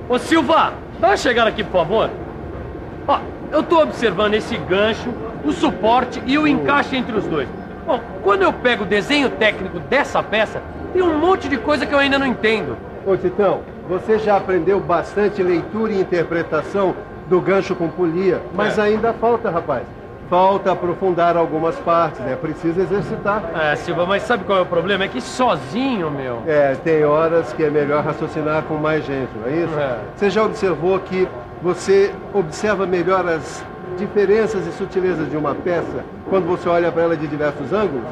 Ô Silva, dá uma chegada aqui, por favor. Ó, eu tô observando esse gancho, o suporte e o encaixe entre os dois. Bom, quando eu pego o desenho técnico dessa peça, tem um monte de coisa que eu ainda não entendo. Ô Titão, você já aprendeu bastante leitura e interpretação do gancho com polia, mas ainda falta, rapaz. Falta aprofundar algumas partes, né? Precisa exercitar. Silva, mas sabe qual é o problema? É que sozinho, meu... Tem horas que é melhor raciocinar com mais gente, não é isso? Você já observou que você observa melhor as diferenças e sutilezas de uma peça quando você olha para ela de diversos ângulos?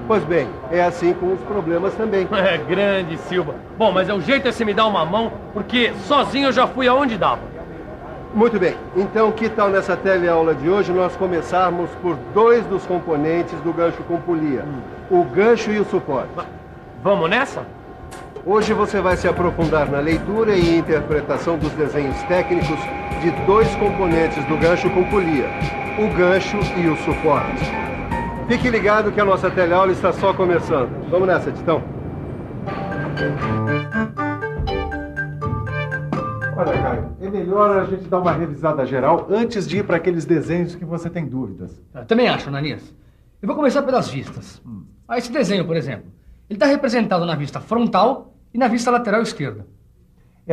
Pois bem, é assim com os problemas também. Grande, Silva. Bom, mas o jeito é você me dar uma mão, porque sozinho eu já fui aonde dava. Muito bem, então que tal nessa teleaula de hoje nós começarmos por dois dos componentes do gancho com polia, o gancho e o suporte. Vamos nessa? Hoje você vai se aprofundar na leitura e interpretação dos desenhos técnicos de dois componentes do gancho com polia, o gancho e o suporte. Fique ligado que a nossa teleaula está só começando. Vamos nessa, Titão. Olha, Caio, é melhor a gente dar uma revisada geral antes de ir para aqueles desenhos que você tem dúvidas. Eu também acho, Ananias. Eu vou começar pelas vistas. Esse desenho, por exemplo, ele está representado na vista frontal e na vista lateral esquerda.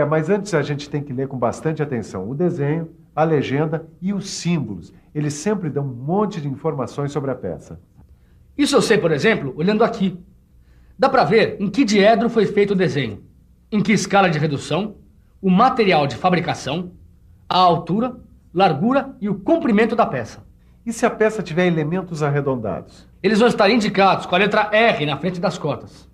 Mas antes a gente tem que ler com bastante atenção o desenho, a legenda e os símbolos. Eles sempre dão um monte de informações sobre a peça. Isso eu sei, por exemplo, olhando aqui. Dá para ver em que diedro foi feito o desenho, em que escala de redução, o material de fabricação, a altura, largura e o comprimento da peça. E se a peça tiver elementos arredondados? Eles vão estar indicados com a letra R na frente das cotas.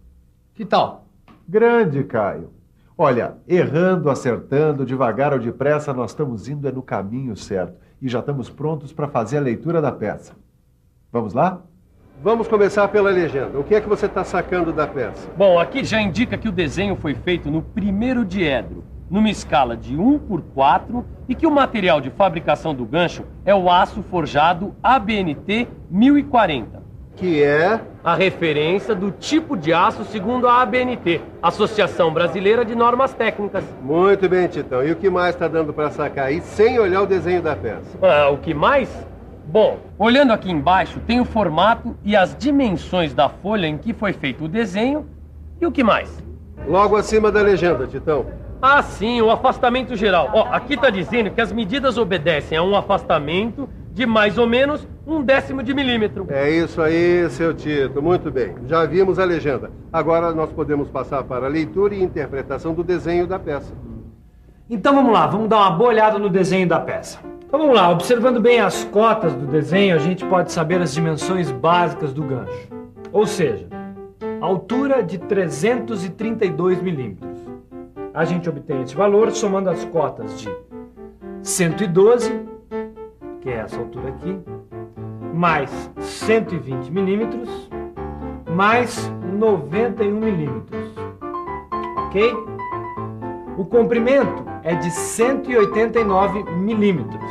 Que tal? Grande, Caio. Olha, errando, acertando, devagar ou depressa, nós estamos indo no caminho certo. E já estamos prontos para fazer a leitura da peça. Vamos lá? Vamos começar pela legenda. O que é que você está sacando da peça? Bom, aqui já indica que o desenho foi feito no primeiro diedro, numa escala de 1:4 e que o material de fabricação do gancho é o aço forjado ABNT 1040. Que é? A referência do tipo de aço segundo a ABNT, Associação Brasileira de Normas Técnicas. Muito bem, Titão. E o que mais está dando para sacar aí sem olhar o desenho da peça? O que mais? Bom, olhando aqui embaixo tem o formato e as dimensões da folha em que foi feito o desenho. E o que mais? Logo acima da legenda, Titão. Sim, o afastamento geral. Aqui está dizendo que as medidas obedecem a um afastamento de mais ou menos 1/10 de milímetro. É isso aí, seu Tito. Muito bem. Já vimos a legenda. Agora nós podemos passar para a leitura e interpretação do desenho da peça. Então vamos lá, vamos dar uma boa olhada no desenho da peça. Então vamos lá, observando bem as cotas do desenho, a gente pode saber as dimensões básicas do gancho. Ou seja, altura de 332 milímetros. A gente obtém esse valor somando as cotas de 112, que é essa altura aqui, mais 120 milímetros, mais 91 milímetros. Ok? O comprimento é de 189 milímetros.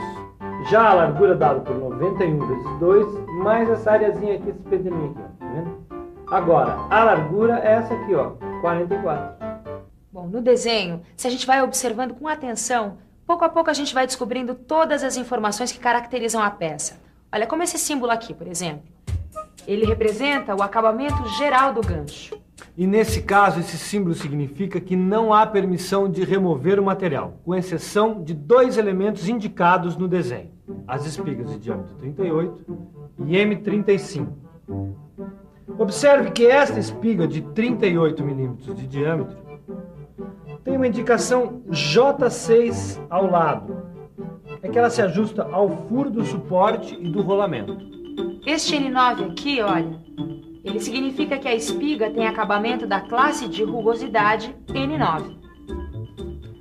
Já a largura dada por 91 vezes 2, mais essa areazinha aqui, esse pedalinho aqui, ó, tá vendo? Agora, a largura é essa aqui, ó, 44. Bom, no desenho, se a gente vai observando com atenção, pouco a pouco a gente vai descobrindo todas as informações que caracterizam a peça. Olha, como esse símbolo aqui, por exemplo. Ele representa o acabamento geral do gancho. E nesse caso, esse símbolo significa que não há permissão de remover o material, com exceção de dois elementos indicados no desenho. As espigas de diâmetro 38 e M35. Observe que esta espiga de 38 milímetros de diâmetro tem uma indicação J6 ao lado. É que ela se ajusta ao furo do suporte e do rolamento. Este N9 aqui, olha, ele significa que a espiga tem acabamento da classe de rugosidade N9.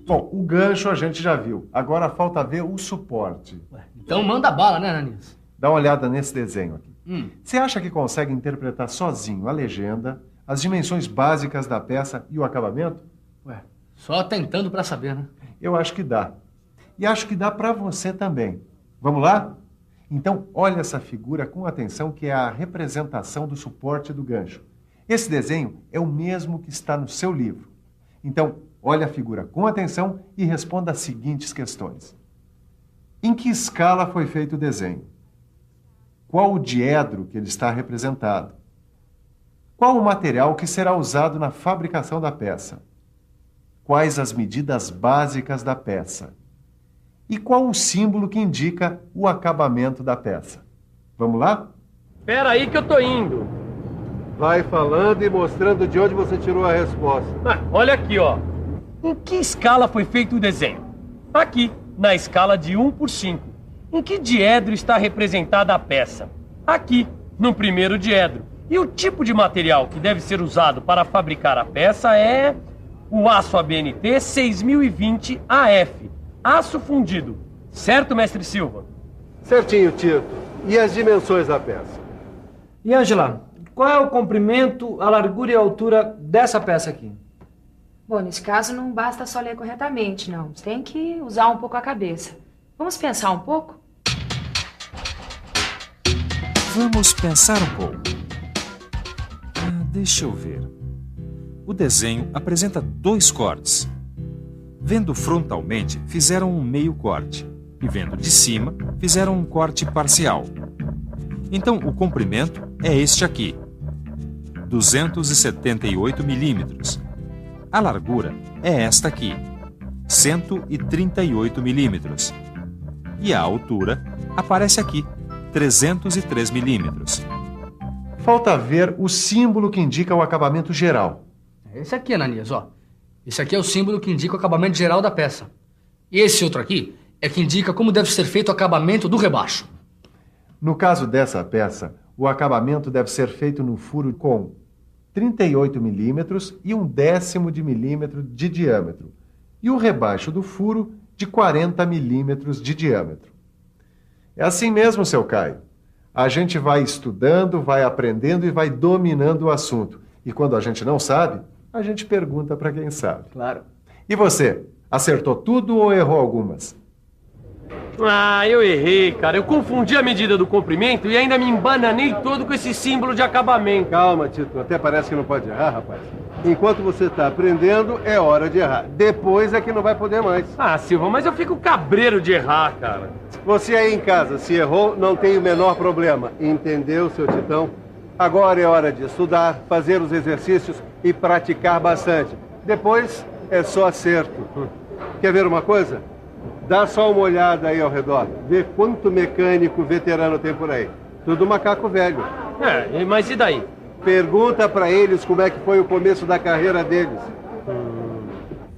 Bom, o gancho a gente já viu. Agora falta ver o suporte. Então manda bala, né, Ananias? Dá uma olhada nesse desenho aqui. Você acha que consegue interpretar sozinho a legenda, as dimensões básicas da peça e o acabamento? Só tentando para saber, né? Eu acho que dá. E acho que dá para você também. Vamos lá? Então, olha essa figura com atenção, que é a representação do suporte do gancho. Esse desenho é o mesmo que está no seu livro. Então, Olhe a figura com atenção e responda as seguintes questões. Em que escala foi feito o desenho? Qual o diedro que ele está representado? Qual o material que será usado na fabricação da peça? Quais as medidas básicas da peça? E qual o símbolo que indica o acabamento da peça? Vamos lá? Espera aí que eu tô indo. Vai falando e mostrando de onde você tirou a resposta. Olha aqui, ó. Em que escala foi feito o desenho? Aqui, na escala de 1/5. Em que diedro está representada a peça? Aqui, no primeiro diedro. E o tipo de material que deve ser usado para fabricar a peça é o aço ABNT 6020 AF, aço fundido. Certo, mestre Silva? Certinho, Tito. E as dimensões da peça? E, Ângela, qual é o comprimento, a largura e a altura dessa peça aqui? Bom, nesse caso não basta só ler corretamente, não. Você tem que usar um pouco a cabeça. Vamos pensar um pouco? Vamos pensar um pouco. Deixa eu ver. O desenho apresenta 2 cortes. Vendo frontalmente, fizeram um meio corte. E vendo de cima, fizeram um corte parcial. Então, o comprimento é este aqui. 278 milímetros. A largura é esta aqui, 138 milímetros. E a altura aparece aqui, 303 milímetros. Falta ver o símbolo que indica o acabamento geral. Esse aqui, Ananias, ó. Esse aqui é o símbolo que indica o acabamento geral da peça. E esse outro aqui é que indica como deve ser feito o acabamento do rebaixo. No caso dessa peça, o acabamento deve ser feito no furo com 38 milímetros e 1/10 de milímetro de diâmetro, e o rebaixo do furo de 40 milímetros de diâmetro. É assim mesmo, seu Caio. A gente vai estudando, vai aprendendo e vai dominando o assunto. E quando a gente não sabe, a gente pergunta para quem sabe. Claro. E você, acertou tudo ou errou algumas? Eu errei, cara. Eu confundi a medida do comprimento e ainda me embananei todo com esse símbolo de acabamento. Calma, Tito. Até parece que não pode errar, rapaz. Enquanto você está aprendendo, é hora de errar. Depois é que não vai poder mais. Silva, mas eu fico cabreiro de errar, cara. Você aí em casa, se errou, não tem o menor problema. Entendeu, seu Titão? Agora é hora de estudar, fazer os exercícios e praticar bastante. Depois é só acerto. Quer ver uma coisa? Dá só uma olhada aí ao redor. Vê quanto mecânico veterano tem por aí. Tudo macaco velho. Mas e daí? Pergunta pra eles como é que foi o começo da carreira deles.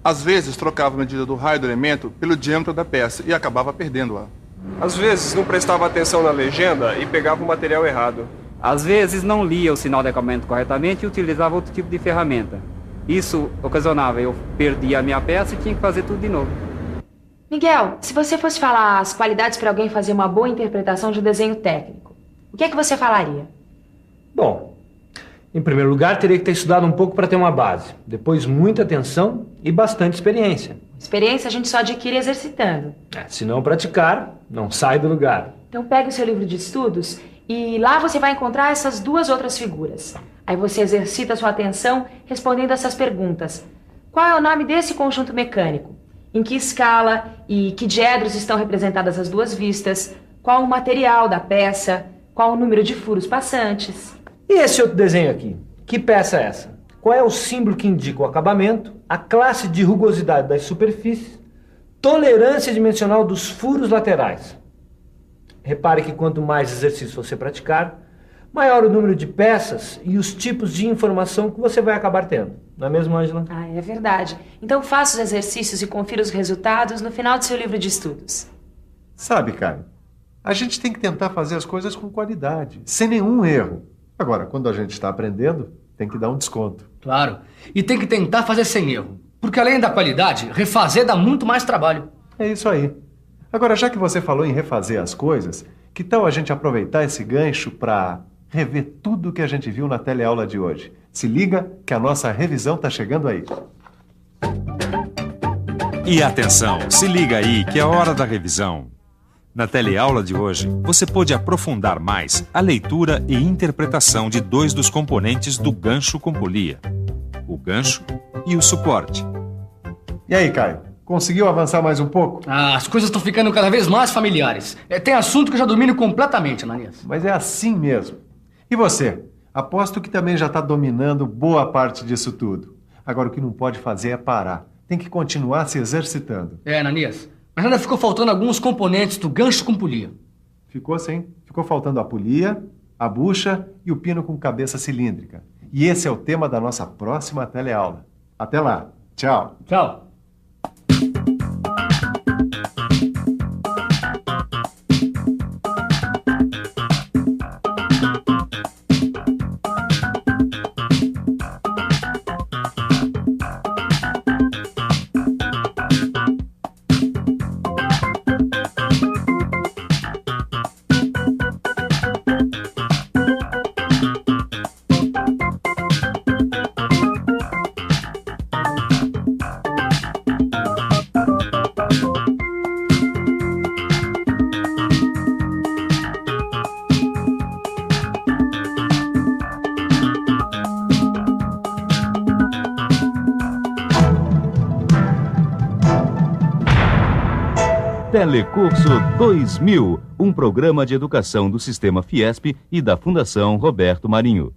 Às vezes trocava a medida do raio do elemento pelo diâmetro da peça e acabava perdendo-a. Às vezes não prestava atenção na legenda e pegava o material errado. Às vezes não lia o sinal de acabamento corretamente e utilizava outro tipo de ferramenta. Isso ocasionava eu perdia a minha peça e tinha que fazer tudo de novo. Miguel, se você fosse falar as qualidades para alguém fazer uma boa interpretação de um desenho técnico, o que é que você falaria? Bom, em primeiro lugar, teria que ter estudado um pouco para ter uma base. Depois, muita atenção e bastante experiência. Experiência a gente só adquire exercitando. Se não praticar, não sai do lugar. Então pegue o seu livro de estudos e lá você vai encontrar essas 2 outras figuras. Aí você exercita a sua atenção respondendo essas perguntas. Qual é o nome desse conjunto mecânico? Em que escala e que diedros estão representadas as 2 vistas? Qual o material da peça? Qual o número de furos passantes? E esse outro desenho aqui? Que peça é essa? Qual é o símbolo que indica o acabamento, a classe de rugosidade das superfícies, tolerância dimensional dos furos laterais? Repare que quanto mais exercício você praticar, maior o número de peças e os tipos de informação que você vai acabar tendo. Não é mesmo, Ângela? É verdade. Então faça os exercícios e confira os resultados no final do seu livro de estudos. Sabe, Caio, a gente tem que tentar fazer as coisas com qualidade, sem nenhum erro. Agora, quando a gente está aprendendo, tem que dar um desconto. Claro. E tem que tentar fazer sem erro. Porque além da qualidade, refazer dá muito mais trabalho. É isso aí. Agora, já que você falou em refazer as coisas, que tal a gente aproveitar esse gancho para rever tudo que a gente viu na teleaula de hoje? Se liga que a nossa revisão está chegando aí. E atenção, se liga aí que é a hora da revisão. Na teleaula de hoje, você pôde aprofundar mais a leitura e interpretação de 2 dos componentes do gancho com polia: o gancho e o suporte. E aí, Caio? Conseguiu avançar mais um pouco? Ah, as coisas estão ficando cada vez mais familiares. Tem assunto que eu já domino completamente, Ananias. Mas é assim mesmo. E você? Aposto que também já está dominando boa parte disso tudo. Agora, o que não pode fazer é parar. Tem que continuar se exercitando. Ananias. Mas ainda ficou faltando alguns componentes do gancho com polia. Ficou sim. Ficou faltando a polia, a bucha e o pino com cabeça cilíndrica. E esse é o tema da nossa próxima teleaula. Até lá. Tchau. Tchau. Telecurso 2000, um programa de educação do Sistema Fiesp e da Fundação Roberto Marinho.